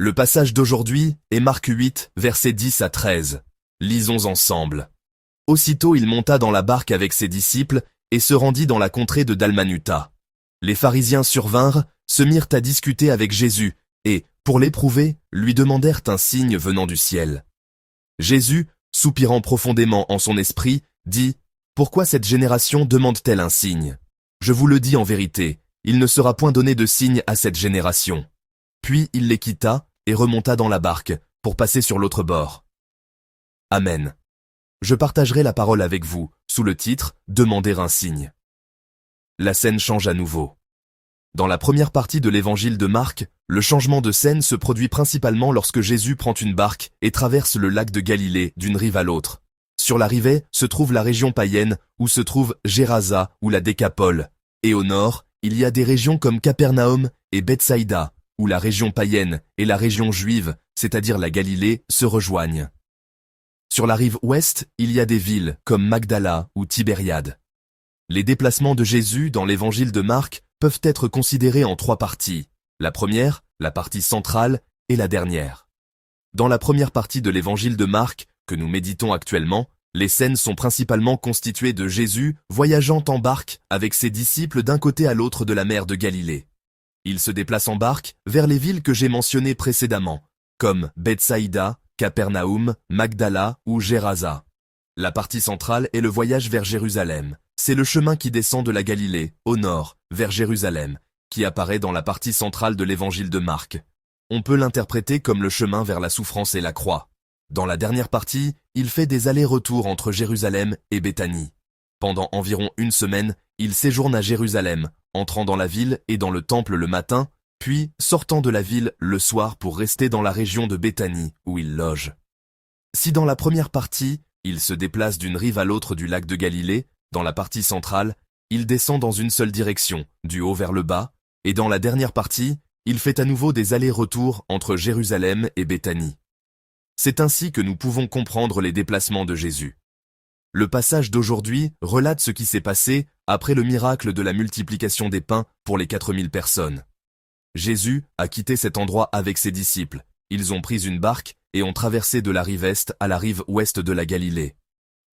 Le passage d'aujourd'hui est Marc 8, versets 10 à 13. Lisons ensemble. Aussitôt il monta dans la barque avec ses disciples et se rendit dans la contrée de Dalmanuta. Les pharisiens survinrent, se mirent à discuter avec Jésus et, pour l'éprouver, lui demandèrent un signe venant du ciel. Jésus, soupirant profondément en son esprit, dit « Pourquoi cette génération demande-t-elle un signe? Je vous le dis en vérité, il ne sera point donné de signe à cette génération. » Puis il les quitta et remonta dans la barque pour passer sur l'autre bord. Amen. Je partagerai la parole avec vous, sous le titre « Demander un signe ». La scène change à nouveau. Dans la première partie de l'évangile de Marc, le changement de scène se produit principalement lorsque Jésus prend une barque et traverse le lac de Galilée d'une rive à l'autre. Sur la rive se trouve la région païenne où se trouve Gérasa ou la Décapole, et au nord, il y a des régions comme Capernaum et Bethsaïda, où la région païenne et la région juive, c'est-à-dire la Galilée, se rejoignent. Sur la rive ouest, il y a des villes comme Magdala ou Tibériade. Les déplacements de Jésus dans l'évangile de Marc peuvent être considérés en trois parties. La première, la partie centrale, et la dernière. Dans la première partie de l'évangile de Marc, que nous méditons actuellement, les scènes sont principalement constituées de Jésus voyageant en barque avec ses disciples d'un côté à l'autre de la mer de Galilée. Il se déplace en barque vers les villes que j'ai mentionnées précédemment, comme Bethsaïda, Capernaum, Magdala ou Gérasa. La partie centrale est le voyage vers Jérusalem. C'est le chemin qui descend de la Galilée, au nord, vers Jérusalem, qui apparaît dans la partie centrale de l'évangile de Marc. On peut l'interpréter comme le chemin vers la souffrance et la croix. Dans la dernière partie, il fait des allers-retours entre Jérusalem et Béthanie. Pendant environ une semaine, il séjourne à Jérusalem, entrant dans la ville et dans le temple le matin, puis sortant de la ville le soir pour rester dans la région de Béthanie, où il loge. Si dans la première partie, il se déplace d'une rive à l'autre du lac de Galilée, dans la partie centrale, il descend dans une seule direction, du haut vers le bas, et dans la dernière partie, il fait à nouveau des allers-retours entre Jérusalem et Béthanie. C'est ainsi que nous pouvons comprendre les déplacements de Jésus. Le passage d'aujourd'hui relate ce qui s'est passé après le miracle de la multiplication des pains pour les 4000 personnes. Jésus a quitté cet endroit avec ses disciples. Ils ont pris une barque et ont traversé de la rive est à la rive ouest de la Galilée.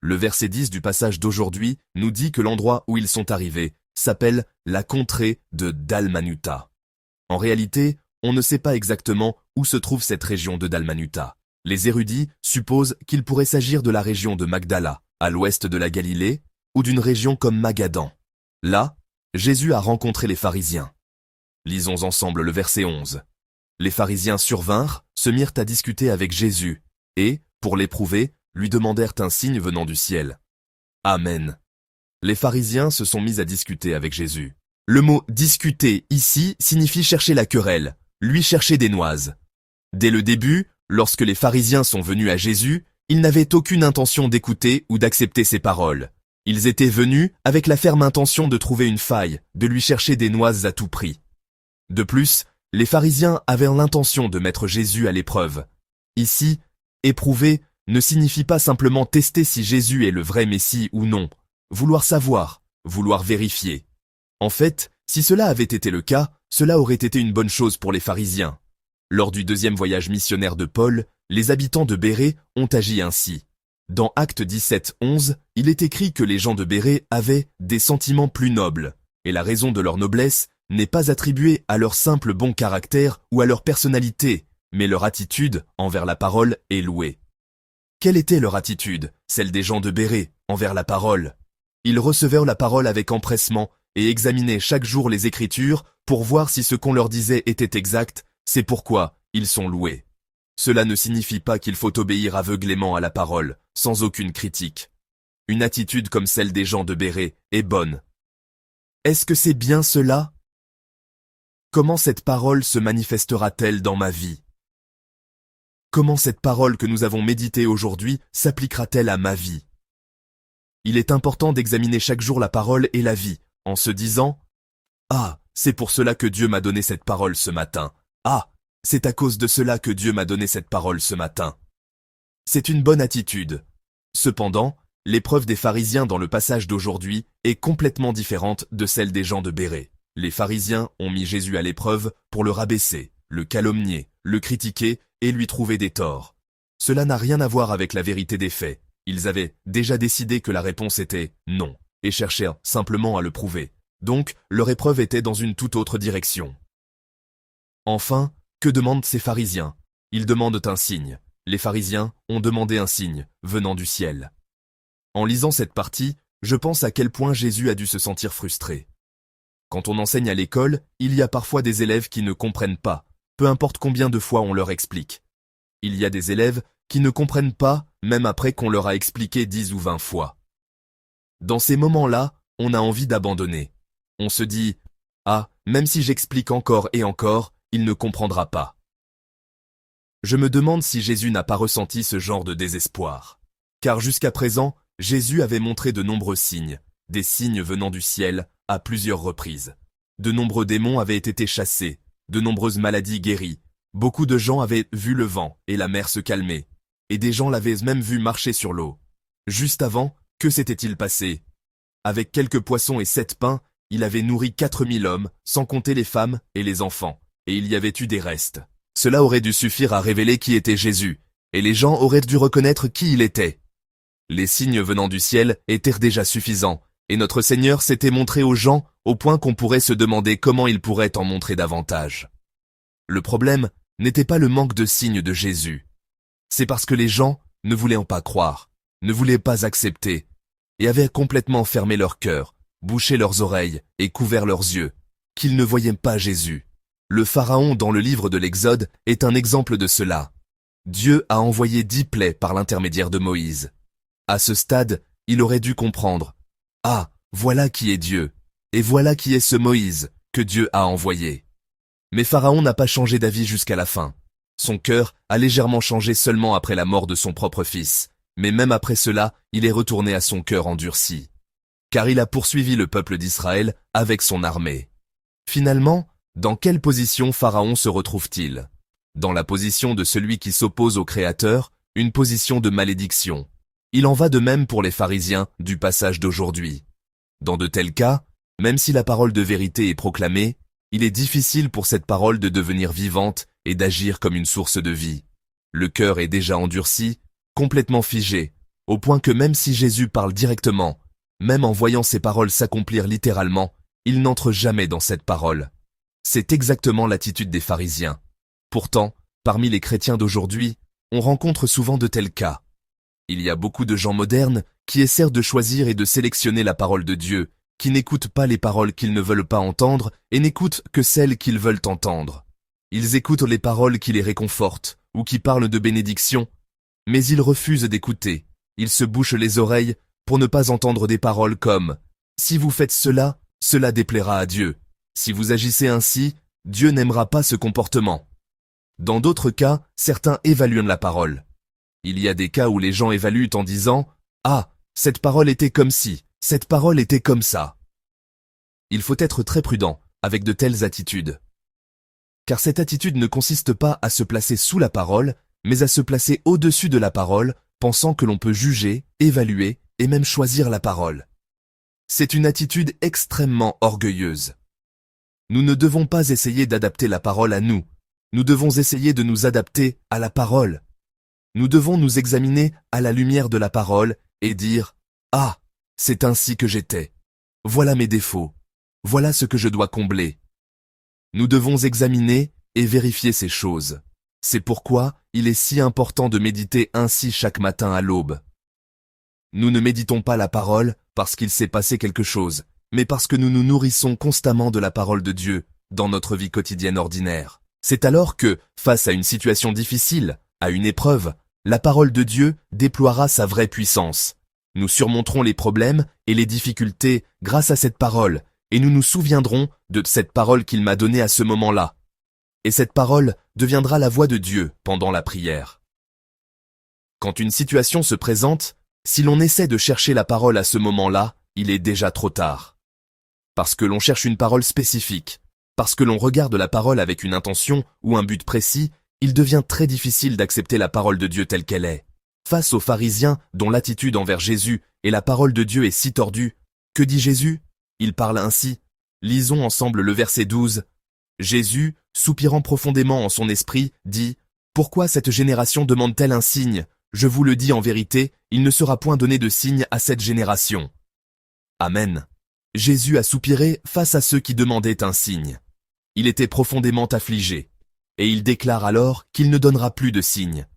Le verset 10 du passage d'aujourd'hui nous dit que l'endroit où ils sont arrivés s'appelle la contrée de Dalmanuta. En réalité, on ne sait pas exactement où se trouve cette région de Dalmanuta. Les érudits supposent qu'il pourrait s'agir de la région de Magdala, à l'ouest de la Galilée, ou d'une région comme Magadan. Là, Jésus a rencontré les pharisiens. Lisons ensemble le verset 11. Les pharisiens survinrent, se mirent à discuter avec Jésus, et, pour l'éprouver, lui demandèrent un signe venant du ciel. Amen. Les pharisiens se sont mis à discuter avec Jésus. Le mot « discuter » ici signifie chercher la querelle, lui chercher des noises. Dès le début, lorsque les pharisiens sont venus à Jésus, ils n'avaient aucune intention d'écouter ou d'accepter ses paroles. Ils étaient venus avec la ferme intention de trouver une faille, de lui chercher des noises à tout prix. De plus, les pharisiens avaient l'intention de mettre Jésus à l'épreuve. Ici, éprouver ne signifie pas simplement tester si Jésus est le vrai Messie ou non, vouloir savoir, vouloir vérifier. En fait, si cela avait été le cas, cela aurait été une bonne chose pour les pharisiens. Lors du deuxième voyage missionnaire de Paul, les habitants de Bérée ont agi ainsi. Dans Actes 17, 11, il est écrit que les gens de Bérée avaient des sentiments plus nobles, et la raison de leur noblesse n'est pas attribuée à leur simple bon caractère ou à leur personnalité, mais leur attitude envers la parole est louée. Quelle était leur attitude, celle des gens de Bérée, envers la parole? Ils recevaient la parole avec empressement et examinaient chaque jour les Écritures pour voir si ce qu'on leur disait était exact, c'est pourquoi ils sont loués. Cela ne signifie pas qu'il faut obéir aveuglément à la parole, sans aucune critique. Une attitude comme celle des gens de Bérée est bonne. Est-ce que c'est bien cela? Comment cette parole se manifestera-t-elle dans ma vie? Comment cette parole que nous avons méditée aujourd'hui s'appliquera-t-elle à ma vie? Il est important d'examiner chaque jour la parole et la vie, en se disant « Ah, c'est pour cela que Dieu m'a donné cette parole ce matin. Ah, c'est à cause de cela que Dieu m'a donné cette parole ce matin. » C'est une bonne attitude. Cependant, l'épreuve des pharisiens dans le passage d'aujourd'hui est complètement différente de celle des gens de Bérée. Les pharisiens ont mis Jésus à l'épreuve pour le rabaisser. le calomnier, le critiquer et lui trouver des torts. Cela n'a rien à voir avec la vérité des faits. Ils avaient déjà décidé que la réponse était non, et cherchèrent simplement à le prouver. Donc, leur épreuve était dans une toute autre direction. Enfin, que demandent ces pharisiens? Ils demandent un signe. Les pharisiens ont demandé un signe, venant du ciel. En lisant cette partie, je pense à quel point Jésus a dû se sentir frustré. Quand on enseigne à l'école, il y a parfois des élèves qui ne comprennent pas, peu importe combien de fois on leur explique. Il y a des élèves qui ne comprennent pas, même après qu'on leur a expliqué 10 ou 20 fois. Dans ces moments-là, on a envie d'abandonner. On se dit « Ah, même si j'explique encore et encore, il ne comprendra pas. » Je me demande si Jésus n'a pas ressenti ce genre de désespoir. Car jusqu'à présent, Jésus avait montré de nombreux signes, des signes venant du ciel, à plusieurs reprises. De nombreux démons avaient été chassés, de nombreuses maladies guéries, beaucoup de gens avaient vu le vent et la mer se calmer, et des gens l'avaient même vu marcher sur l'eau. Juste avant, que s'était-il passé? Avec quelques poissons et 7 pains, il avait nourri 4000 hommes, sans compter les femmes et les enfants, et il y avait eu des restes. Cela aurait dû suffire à révéler qui était Jésus, et les gens auraient dû reconnaître qui il était. Les signes venant du ciel étaient déjà suffisants, et notre Seigneur s'était montré aux gens au point qu'on pourrait se demander comment il pourrait en montrer davantage. Le problème n'était pas le manque de signes de Jésus. C'est parce que les gens ne voulaient pas croire, ne voulaient pas accepter, et avaient complètement fermé leur cœur, bouché leurs oreilles et couvert leurs yeux, qu'ils ne voyaient pas Jésus. Le Pharaon dans le livre de l'Exode est un exemple de cela. Dieu a envoyé 10 plaies par l'intermédiaire de Moïse. À ce stade, il aurait dû comprendre. Ah, voilà qui est Dieu, et voilà qui est ce Moïse que Dieu a envoyé. Mais Pharaon n'a pas changé d'avis jusqu'à la fin. Son cœur a légèrement changé seulement après la mort de son propre fils, mais même après cela, il est retourné à son cœur endurci. Car il a poursuivi le peuple d'Israël avec son armée. Finalement, dans quelle position Pharaon se retrouve-t-il? Dans la position de celui qui s'oppose au Créateur, une position de malédiction. Il en va de même pour les pharisiens du passage d'aujourd'hui. Dans de tels cas, même si la parole de vérité est proclamée, il est difficile pour cette parole de devenir vivante et d'agir comme une source de vie. Le cœur est déjà endurci, complètement figé, au point que même si Jésus parle directement, même en voyant ces paroles s'accomplir littéralement, il n'entre jamais dans cette parole. C'est exactement l'attitude des pharisiens. Pourtant, parmi les chrétiens d'aujourd'hui, on rencontre souvent de tels cas. Il y a beaucoup de gens modernes qui essaient de choisir et de sélectionner la parole de Dieu, qui n'écoutent pas les paroles qu'ils ne veulent pas entendre et n'écoutent que celles qu'ils veulent entendre. Ils écoutent les paroles qui les réconfortent ou qui parlent de bénédiction, mais ils refusent d'écouter. Ils se bouchent les oreilles pour ne pas entendre des paroles comme « Si vous faites cela, cela déplaira à Dieu. Si vous agissez ainsi, Dieu n'aimera pas ce comportement. » Dans d'autres cas, certains évaluent la parole. Il y a des cas où les gens évaluent en disant « Ah, cette parole était comme ci, cette parole était comme ça. » Il faut être très prudent avec de telles attitudes. Car cette attitude ne consiste pas à se placer sous la parole, mais à se placer au-dessus de la parole, pensant que l'on peut juger, évaluer et même choisir la parole. C'est une attitude extrêmement orgueilleuse. Nous ne devons pas essayer d'adapter la parole à nous. Nous devons essayer de nous adapter à la parole. Nous devons nous examiner à la lumière de la parole et dire « Ah, c'est ainsi que j'étais. Voilà mes défauts. Voilà ce que je dois combler. » Nous devons examiner et vérifier ces choses. C'est pourquoi il est si important de méditer ainsi chaque matin à l'aube. Nous ne méditons pas la parole parce qu'il s'est passé quelque chose, mais parce que nous nous nourrissons constamment de la parole de Dieu dans notre vie quotidienne ordinaire. C'est alors que, face à une situation difficile, à une épreuve, la parole de Dieu déploiera sa vraie puissance. Nous surmonterons les problèmes et les difficultés grâce à cette parole, et nous nous souviendrons de cette parole qu'il m'a donnée à ce moment-là. Et cette parole deviendra la voix de Dieu pendant la prière. Quand une situation se présente, si l'on essaie de chercher la parole à ce moment-là, il est déjà trop tard. Parce que l'on cherche une parole spécifique, parce que l'on regarde la parole avec une intention ou un but précis, il devient très difficile d'accepter la parole de Dieu telle qu'elle est. Face aux pharisiens dont l'attitude envers Jésus et la parole de Dieu est si tordue, que dit Jésus? Il parle ainsi. Lisons ensemble le verset 12. Jésus, soupirant profondément en son esprit, dit « Pourquoi cette génération demande-t-elle un signe? Je vous le dis en vérité, il ne sera point donné de signe à cette génération. » Amen. Jésus a soupiré face à ceux qui demandaient un signe. Il était profondément affligé. Et il déclare alors qu'il ne donnera plus de signe.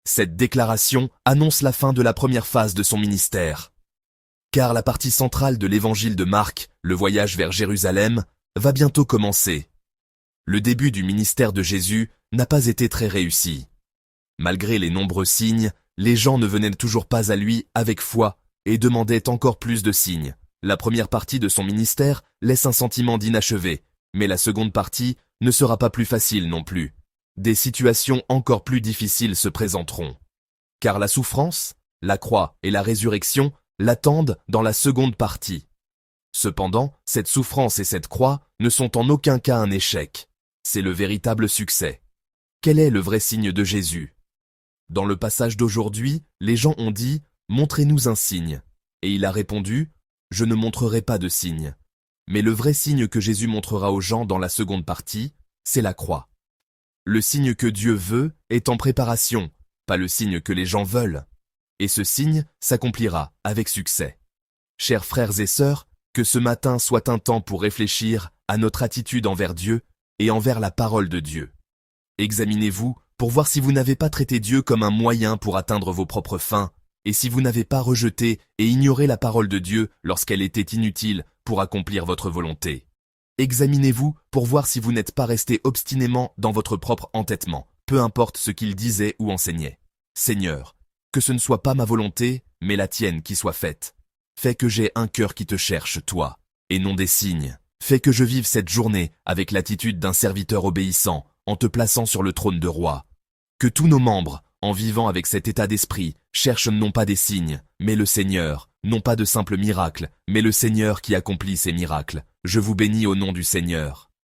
Cette déclaration annonce la fin de la première phase de son ministère. Car la partie centrale de l'évangile de Marc, le voyage vers Jérusalem, va bientôt commencer. Le début du ministère de Jésus n'a pas été très réussi. Malgré les nombreux signes, les gens ne venaient toujours pas à lui avec foi et demandaient encore plus de signes. La première partie de son ministère laisse un sentiment d'inachevé, mais la seconde partie ne sera pas plus facile non plus. Des situations encore plus difficiles se présenteront. Car la souffrance, la croix et la résurrection l'attendent dans la seconde partie. Cependant, cette souffrance et cette croix ne sont en aucun cas un échec. C'est le véritable succès. Quel est le vrai signe de Jésus? Dans le passage d'aujourd'hui, les gens ont dit « Montrez-nous un signe ». Et il a répondu « Je ne montrerai pas de signe ». Mais le vrai signe que Jésus montrera aux gens dans la seconde partie, c'est la croix. Le signe que Dieu veut est en préparation, pas le signe que les gens veulent. Et ce signe s'accomplira avec succès. Chers frères et sœurs, que ce matin soit un temps pour réfléchir à notre attitude envers Dieu et envers la parole de Dieu. Examinez-vous pour voir si vous n'avez pas traité Dieu comme un moyen pour atteindre vos propres fins, et si vous n'avez pas rejeté et ignoré la parole de Dieu lorsqu'elle était inutile pour accomplir votre volonté. Examinez-vous pour voir si vous n'êtes pas resté obstinément dans votre propre entêtement, peu importe ce qu'il disait ou enseignait. Seigneur, que ce ne soit pas ma volonté, mais la tienne qui soit faite. Fais que j'ai un cœur qui te cherche, toi, et non des signes. Fais que je vive cette journée avec l'attitude d'un serviteur obéissant, en te plaçant sur le trône de roi. Que tous nos membres, en vivant avec cet état d'esprit, cherchent non pas des signes, mais le Seigneur, non pas de simples miracles, mais le Seigneur qui accomplit ces miracles. Je vous bénis au nom du Seigneur.